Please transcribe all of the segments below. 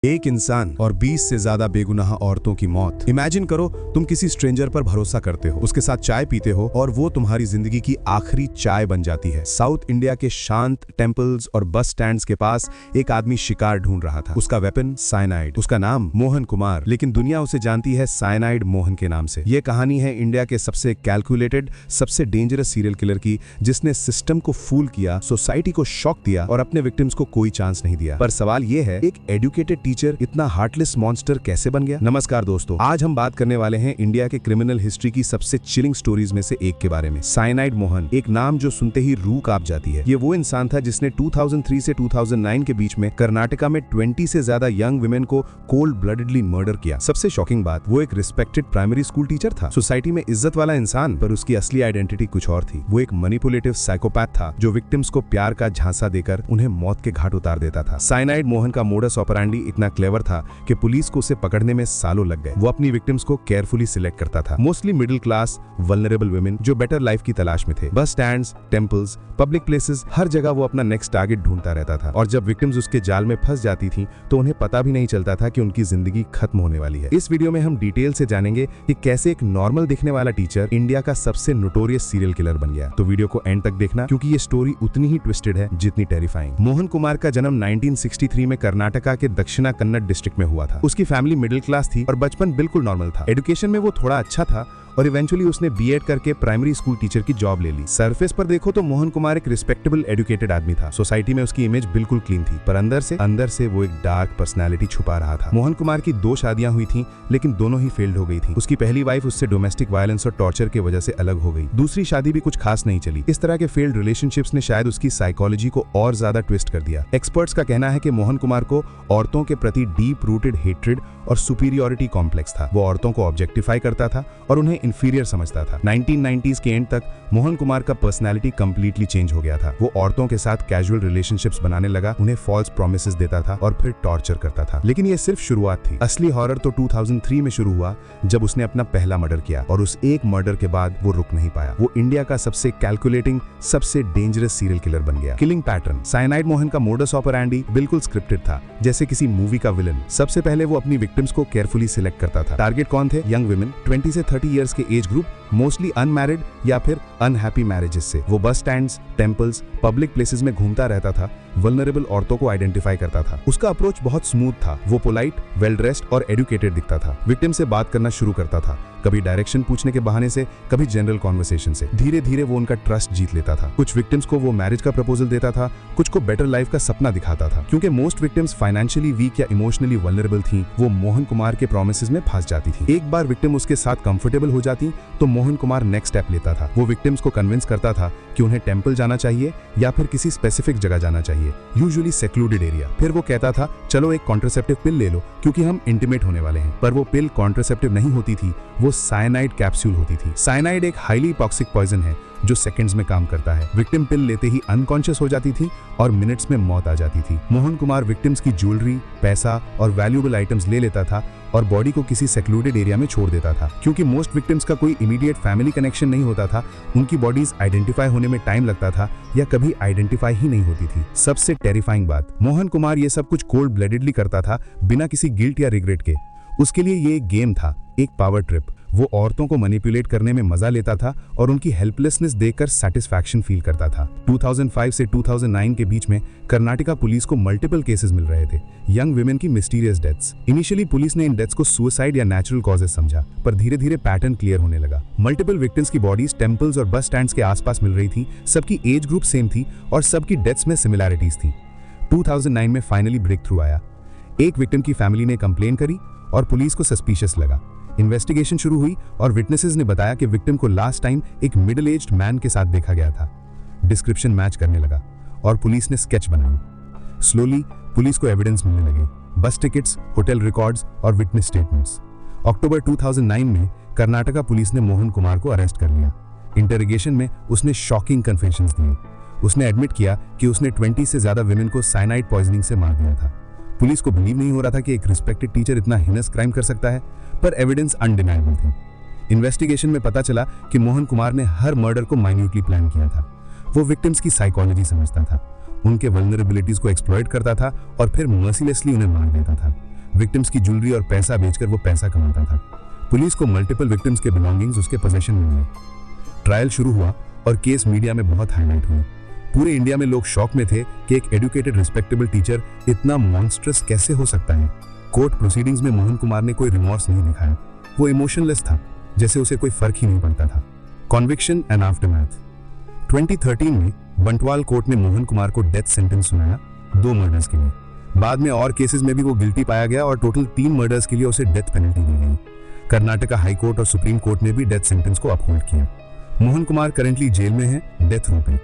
एक इंसान और 20 से ज्यादा बेगुनाह औरतों की मौत। इमेजिन करो, तुम किसी स्ट्रेंजर पर भरोसा करते हो, उसके साथ चाय पीते हो और वो तुम्हारी जिंदगी की आखिरी चाय बन जाती है। साउथ इंडिया के शांत टेम्पल्स और बस स्टैंड्स के पास एक आदमी शिकार ढूंढ रहा था। उसका वेपन साइनाइड। उसका नाम मोहन कुमार, लेकिन दुनिया उसे जानती है साइनाइड मोहन के नाम से। ये कहानी है इंडिया के सबसे कैलकुलेटेड, सबसे डेंजरस सीरियल किलर की, जिसने सिस्टम को फूल किया, सोसाइटी को शॉक दिया और अपने विक्टिम्स को कोई चांस नहीं दिया। पर सवाल ये है, एक एजुकेटेड टीचर इतना हार्टलेस मॉन्स्टर कैसे बन गया? नमस्कार दोस्तों, आज हम बात करने वाले हैं इंडिया के क्रिमिनल हिस्ट्री की सबसे चिलिंग स्टोरीज में से एक के बारे में। साइनाइड मोहन, एक नाम जो सुनते ही रूह कांप जाती है। ये वो इंसान था जिसने 2003 से 2009 के बीच में कर्नाटका में 20 से ज्यादा यंग वुमेन को कोल्ड ब्लडेडली मर्डर किया। सबसे शॉकिंग बात, वो एक रिस्पेक्टेड प्राइमरी स्कूल टीचर था, सोसाइटी में इज्जत वाला इंसान, पर उसकी असली आइडेंटिटी कुछ और थी। वो एक मैनिपुलेटिव साइकोपैथ था जो विक्टिम्स को प्यार का झांसा देकर उन्हें मौत के घाट उतार देता था। साइनाइड मोहन का मोडस ऑपरेंडी इतना क्लेवर था कि पुलिस को उसे पकड़ने में सालों लग गए। वो अपनी विक्टिम्स को केयरफुली सिलेक्ट करता था, mostly middle class vulnerable women जो बेटर लाइफ की तलाश में थे। Bus stands, temples, public places, हर जगह वो अपना नेक्स्ट टारगेट ढूंढता रहता था। और जब विक्टिम्स उसके जाल में फंस जाती थीं, तो उन्हें पता भी नहीं चलता था कि उनकी जिंदगी खत्म होने वाली है। इस वीडियो में हम डिटेल से जानेंगे कि कैसे एक नॉर्मल दिखने वाला टीचर इंडिया का सबसे नोटोरियस सीरियल किलर बन गया। तो वीडियो को एंड तक देखना, क्योंकि ये स्टोरी उतनी ही ट्विस्टेड है जितनी टेरिफाइंग। मोहन कुमार का जन्म 1963 में कर्नाटका के दक्षिणा कन्नड़ डिस्ट्रिक्ट में हुआ था। उसकी फैमिली मिडिल क्लास थी और बचपन बिल्कुल नॉर्मल था। एजुकेशन में वो थोड़ा अच्छा था और इवेंचुअली उसने बीएड करके प्राइमरी स्कूल टीचर की जॉब ले ली। सरफेस पर देखो तो मोहन कुमार एक रिस्पेक्टेबल एजुकेटेड आदमी था। सोसाइटी में उसकी इमेज बिल्कुल क्लीन थी, पर अंदर से वो एक डार्क पर्सनैलिटी छुपा रहा था। मोहन कुमार की 2 शादियां हुई थीं, लेकिन दोनों ही फेल्ड हो गई थी। उसकी पहली वाइफ उससे डोमेस्टिक वायलेंस और टॉर्चर की वजह से अलग हो गई। दूसरी शादी भी कुछ खास नहीं चली। इस तरह के फेल्ड रिलेशनशिप्स ने शायद उसकी साइकोलॉजी को और ज्यादा ट्विस्ट कर दिया। एक्सपर्ट्स का कहना है कि मोहन कुमार को औरतों के प्रति डीप रूटेड हेट्रेड और सुपीरियोरिटी कॉम्प्लेक्स था। वो औरतों को ऑब्जेक्टिफाई करता था और उन्हें इंफीरियर समझता था। 1990s के एंड तक मोहन कुमार का पर्सनैलिटी कंप्लीटली चेंज हो गया था। वो औरतों के साथ कैजुअल रिलेशनशिप्स बनाने लगा, उन्हें फॉल्स प्रॉमिसेस देता था और फिर टॉर्चर करता था। लेकिन ये सिर्फ शुरुआत थी। असली हॉरर तो 2003 में शुरू हुआ, जब उसने अपना पहला मर्डर किया, और उस एक मर्डर के बाद वो रुक नहीं पाया। वो इंडिया का सबसे कैलकुलेटिंग, सबसे डेंजरस सीरियल किलर बन गया। किलिंग पैटर्न, साइनाइड मोहन का मोडस ऑपरेंडी बिल्कुल स्क्रिप्टेड था, जैसे किसी मूवी का विलन। सबसे पहले वो अपनी विक्टिम्स को केयरफुली सिलेक्ट करता था। टारगेट कौन थे? यंग वुमेन, 20 से 30 इयर्स के एज ग्रुप, मोस्टली अनमैरिड या फिर अनहैप्पी मैरिजेस से। वो बस स्टैंड्स, टेम्पल्स, पब्लिक प्लेसेस में घूमता रहता था, वल्नरेबल औरतों को आइडेंटिफाई करता था। उसका अप्रोच बहुत स्मूथ था। वो पोलाइट, वेल ड्रेस्ड और एजुकेटेड दिखता था। विक्टिम से बात करना शुरू करता था, कभी डायरेक्शन पूछने के बहाने से, कभी जनरल कॉन्वर्सेशन से। धीरे धीरे वो उनका ट्रस्ट जीत लेता था। कुछ विक्टिम्स को वो मैरिज का प्रपोजल देता था, कुछ को बेटर लाइफ का सपना दिखाता था। क्योंकि मोस्ट विक्टिम्स फाइनेंशियली वीक या इमोशनली वल्नरेबल थी, वो मोहन कुमार के प्रोमिसेस में फंस जाती थी। एक बार विक्टिम उसके साथ कंफर्टेबल हो जाती तो मोहन कुमार नेक्स्ट स्टेप लेता था। वो विक्टिम्स को कन्विंस करता था कि उन्हें टेंपल जाना चाहिए या फिर किसी स्पेसिफिक जगह जाना चाहिए, यूजुअली सेक्लूडेड एरिया। फिर वो कहता था, चलो एक कॉन्ट्रासेप्टिव पिल ले लो क्योंकि हम इंटीमेट होने वाले हैं। पर वो पिल कॉन्ट्रासेप्टिव नहीं होती थी, वो साइनाइड कैप्सूल होती थी। साइनाइड एक हाईली टॉक्सिक पॉइजन है जो सेकंड्स में काम करता है। विक्टिम पिल लेते ही अनकॉन्शियस हो जाती थी और मिनट्स में मौत आ जाती थी। मोहन कुमार विक्टिम्स की ज्वेलरी, पैसा और वैल्यूएबल आइटम्स ले लेता था और बॉडी को किसी सेक्लूडेड एरिया में छोड़ देता था। क्योंकि मोस्ट विक्टिम्स का कोई इमीडिएट फैमिली कनेक्शन नहीं होता था, उनकी बॉडीज आइडेंटिफाई होने में टाइम लगता था या कभी आइडेंटिफाई ही नहीं होती थी। सबसे टेरिफाइंग बात, मोहन कुमार ये सब कुछ कोल्ड ब्लडेडली करता था, बिना किसी गिल्ट या रिग्रेट के। उसके लिए ये एक गेम था, एक पावर ट्रिप। वो औरतों को मैनिपुलेट करने में मजा लेता था और उनकी हेल्पलेसनेस देखकर सैटिस्फैक्शन फील करता था। 2005 से 2009 के बीच में कर्नाटका पुलिस को मल्टीपल केसेस मिल रहे थे, यंग वुमेन की मिस्टीरियस डेथ्स। इनिशियली पुलिस ने इन डेथ्स को सुसाइड या नेचुरल कॉजेस समझा, पर धीरे धीरे पैटर्न क्लियर होने लगा। मल्टीपल विक्टिम्स की बॉडीज टेम्पल्स और बस स्टैंड्स के आसपास मिल रही थी, सबकी एज ग्रुप सेम थी और सबकी डेथ्स में सिमिलैरिटीज थी। 2009 में फाइनली ब्रेक थ्रू आया। एक विक्टिम की फैमिली ने कंप्लेन करी और पुलिस को सस्पिशियस लगा। इन्वेस्टिगेशन शुरू हुई और विटनेसेस ने बताया कि विक्टिम को लास्ट टाइम एक मिडिल एज्ड मैन के साथ देखा गया था। डिस्क्रिप्शन मैच करने लगा और पुलिस ने स्केच बनाई। स्लोली पुलिस को एविडेंस मिलने लगे, बस टिकट्स, होटल रिकॉर्ड्स और विटनेस स्टेटमेंट्स। अक्टूबर 2009 में कर्नाटका पुलिस ने मोहन कुमार को अरेस्ट कर लिया। इंटरोगेशन में उसने शॉकिंग कन्फेशंस दिए। उसने एडमिट किया कि उसने 20 से ज्यादा विमेन को साइनाइड पॉइजनिंग से मार दिया था। पुलिस को बिलीव नहीं हो रहा था कि एक रिस्पेक्टेड टीचर इतना हिनस क्राइम कर सकता है, पर एविडेंस अनडिनाइबल थी। इन्वेस्टिगेशन में पता चला कि मोहन कुमार ने हर मर्डर को माइन्यूटली प्लान किया था। वो विक्टिम्स की साइकोलॉजी समझता था, उनके वल्नरेबिलिटीज को एक्सप्लॉइट करता था और फिर मर्सीलेसली उन्हें मार देता था। विक्टिम्स की ज्वेलरी और पैसा बेचकर वो पैसा कमाता था। पुलिस को मल्टीपल विक्टिम्स के बिलोंगिंग्स उसके पोजेशन में मिले। ट्रायल शुरू हुआ और केस मीडिया में बहुत हाईलाइट हुआ। पूरे इंडिया में लोग शॉक में थे कि एक एजुकेटेड रिस्पेक्टेबल टीचर इतना मॉन्स्ट्रस कैसे हो सकता है। कोर्ट प्रोसीडिंग्स में मोहन कुमार ने कोई रिमॉर्स नहीं दिखाया। वो इमोशनलेस था, जैसे उसे कोई फर्क ही नहीं पड़ता था। Conviction and aftermath. 2013 में बंटवाल कोर्ट ने मोहन कुमार को डेथ सेंटेंस सुनाया 2 मर्डर्स के लिए। बाद में और केसेस में भी वो गिल्टी पाया गया और टोटल 3 मर्डर्स के लिए उसे डेथ पेनल्टी दी गई। कर्नाटका हाई कोर्ट और सुप्रीम कोर्ट ने भी डेथ सेंटेंस को अपहोल्ड किया। मोहन कुमार करेंटली जेल में है डेथ रो पे।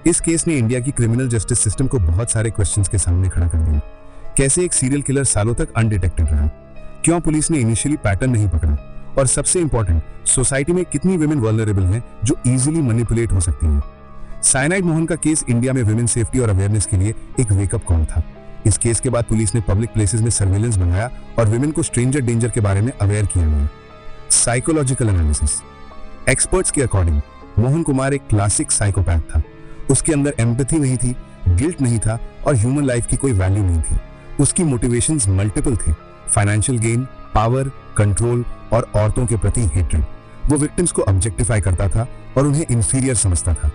इस केस ने इंडिया की क्रिमिनल जस्टिस सिस्टम को बहुत सारे क्वेश्चंस के सामने खड़ा कर दिया। कैसे एक सीरियल किलर सालों तक अनडिटेक्टेड रहा? क्यों पुलिस ने इनिशियली पैटर्न नहीं पकड़ा? और सबसे इंपॉर्टेंट, सोसाइटी में कितनी विमेन वल्नरेबल हैं जो इजीली मैनिपुलेट हो सकती हैं? साइनाइड मोहन का केस इंडिया में विमेन सेफ्टी और अवेयरनेस के लिए एक वेकअप कॉल था। इस केस के बाद पुलिस ने पब्लिक प्लेसेस में सर्वेलेंस बढ़ाया और विमेन को स्ट्रेंजर डेंजर के बारे में अवेयर किया गया। Psychological analysis. एक्सपर्ट्स के अकॉर्डिंग मोहन कुमार एक क्लासिक साइकोपैथ था। उसके अंदर एम्पैथी नहीं थी, गिल्ट नहीं था और ह्यूमन लाइफ की कोई वैल्यू नहीं थी। उसकी मोटिवेशंस मल्टीपल थे, फाइनेंशियल गेन, पावर, कंट्रोल और औरतों के प्रति हेट्रेड। वो विक्टिम्स को ऑब्जेक्टिफाई करता था और उन्हें इंफीरियर समझता था।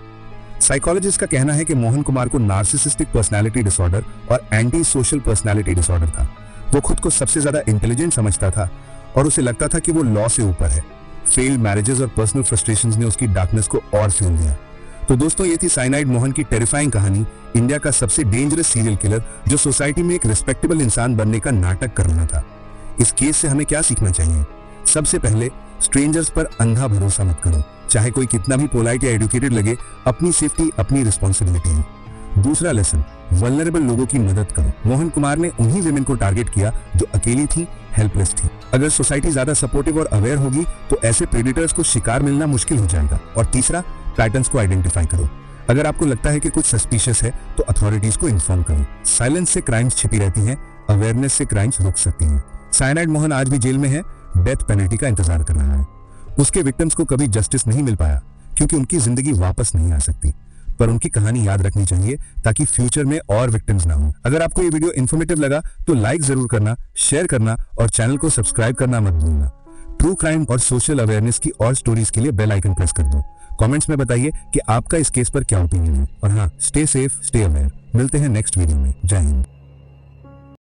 साइकोलॉजिस्ट का कहना है कि मोहन कुमार को नार्सिसिस्टिक पर्सनालिटी डिसऑर्डर और एंटी सोशल पर्सनालिटी डिसऑर्डर था। वो खुद को सबसे ज्यादा इंटेलिजेंट समझता था और उसे लगता था कि वो लॉ से ऊपर है। फेल्ड मैरिजेस और पर्सनल फ्रस्ट्रेशंस ने उसकी डार्कनेस को और फ्यूल दिया। तो दोस्तों, ये थी साइनाइड मोहन की टेरिफाइंग कहानी, इंडिया का सबसे डेंजरस सीरियल किलर जो सोसाइटी में एक रिस्पेक्टेबल इंसान बनने का नाटक कर रहा था। इस केस से हमें क्या सीखना चाहिए? सबसे पहले, स्ट्रेंजर्स पर अंधा भरोसा मत करो, चाहे कोई कितना भी पोलाइट या एजुकेटेड लगे। अपनी सेफ्टी अपनी रिस्पॉन्सिबिलिटी है। दूसरा लेसन, वल्नरेबल लोगों की मदद करो। मोहन कुमार ने उन्हीं विमेन को टारगेट किया जो अकेली थी, हेल्पलेस थी। अगर सोसाइटी ज्यादा सपोर्टिव और अवेयर होगी तो ऐसे प्रेडेटर्स को शिकार मिलना मुश्किल हो जाएगा। और तीसरा, पैटर्न्स को आइडेंटिफाई करो। अगर आपको लगता है कि कुछ सस्पिशियस है तो अथॉरिटीज को इन्फॉर्म करो। साइलेंस से क्राइम्स छिपी रहती हैं, अवेयरनेस से क्राइम्स रुक सकती हैं। साइनाइड मोहन आज भी जेल में है, डेथ पेनल्टी का इंतजार कर रहा है। उसके विक्टिम्स को कभी जस्टिस नहीं मिल पाया क्योंकि उनकी जिंदगी वापस नहीं आ सकती, पर उनकी कहानी याद रखनी चाहिए ताकि फ्यूचर में और विक्टिम्स ना हो। अगर आपको ये वीडियो इन्फॉर्मेटिव लगा तो लाइक जरूर करना, शेयर करना और चैनल को सब्सक्राइब करना मत भूलना। ट्रू क्राइम और सोशल अवेयरनेस की और स्टोरीज के लिए बेल आइकन प्रेस कर दो। कमेंट्स में बताइए कि आपका इस केस पर क्या ओपिनियन है। और हाँ, स्टे सेफ, स्टे अवेयर। मिलते हैं नेक्स्ट वीडियो में। जय हिंद।